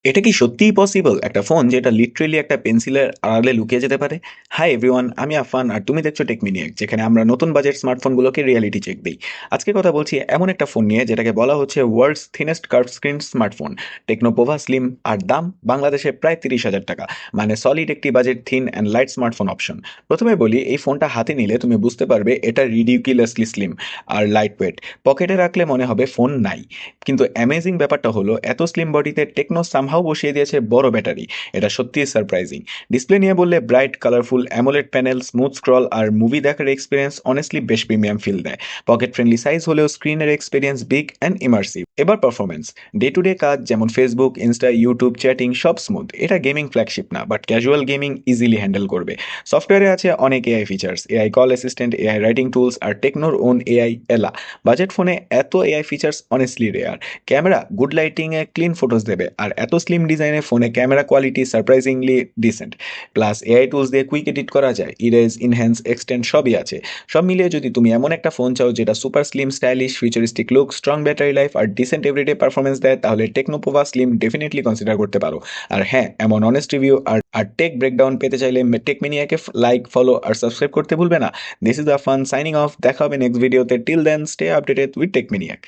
এটা কি সত্যিই পসিবল? একটা ফোন যেটা লিটারেলি একটা পেন্সিলের আড়ালে লুকিয়ে যেতে পারে? হাই এভরিওয়ান, আমি আফান আর তুমি দেখছো টেকমিনিয়াক, যেখানে আমরা নতুন বাজেট স্মার্টফোনগুলোকে রিয়েলিটি চেক দিই। আজকে কথা বলছি এমন একটা ফোন নিয়ে যেটাকে বলা হচ্ছে world's thinnest curve screen smartphone, Tecno Pova slim. আর দাম বাংলাদেশে প্রায় 30,000 টাকা। মানে সলিড একটি budget thin and light smartphone option. প্রথমে বলি, এই ফোনটা হাতে নিলে তুমি বুঝতে পারবে এটা রিডিকুলাসলি স্লিম আর লাইট ওয়েট। পকেটে রাখলে মনে হবে ফোন নাই। কিন্তু অ্যামেজিং ব্যাপারটা হলো, এত স্লিম বডিতে টেকনো সামহাও বসিয়ে দিয়েছে বড় ব্যাটারি। এটা সত্যিই সারপ্রাইজিং। ডিসপ্লে নিয়ে বললে bright colourful AMOLED panel, smooth scroll আর মুভি দেখার এক্সপিরিয়েন্স অনেস্টলি বেশ প্রিমিয়াম ফিল দেয়। পকেট ফ্রেন্ডলি সাইজ হলেও স্ক্রিনের এক্সপিরিয়েন্স বিগ অ্যান্ড ইমার্সিভ। এবার পারফরমেন্স। ডে টু ডে কাজ যেমন ফেসবুক, ইনস্টা, ইউটিউব, চ্যাটিং সব স্মুথ। এটা গেমিং ফ্ল্যাগশিপ না, but casual gaming easily handle করবে। সফটওয়্যারে আছে অনেক AI features, AI call assistant, AI writing tools আর টেকনোর ওন এআই এলা। বাজেট ফোনে এত AI features honestly rare. Camera good লাইটিংয়ে ক্লিন ফটোস দেবে, আর এত স্লিম ডিজাইনে ফোনে camera quality surprisingly decent. Plus AI tools দিয়ে কুইক এডিট করা যায়, ইরেজ, ইনহ্যান্স, এক্সটেন্ড সবই আছে। সব মিলিয়ে যদি তুমি এমন একটা ফোন চাও যেটা super slim, stylish, futuristic look, strong battery life আর ডিসেন্ট এভরিডে পারফরমেন্স দেয়, তাহলে টেকনোপোভা স্লিম ডেফিনেটলি কনসিডার করতে পারো। আর হ্যাঁ, এমন অনেস্ট রিভিউ আর টেক ব্রেকডাউন পেতে চাইলে টেকমিনিয়াকে লাইক, ফলো আর সাবস্ক্রাইব করতে ভুলবে না। This is a fun signing off. দেখা হবে নেক্সট ভিডিওতে। Till then stay updated with টেকমিনিয়াক।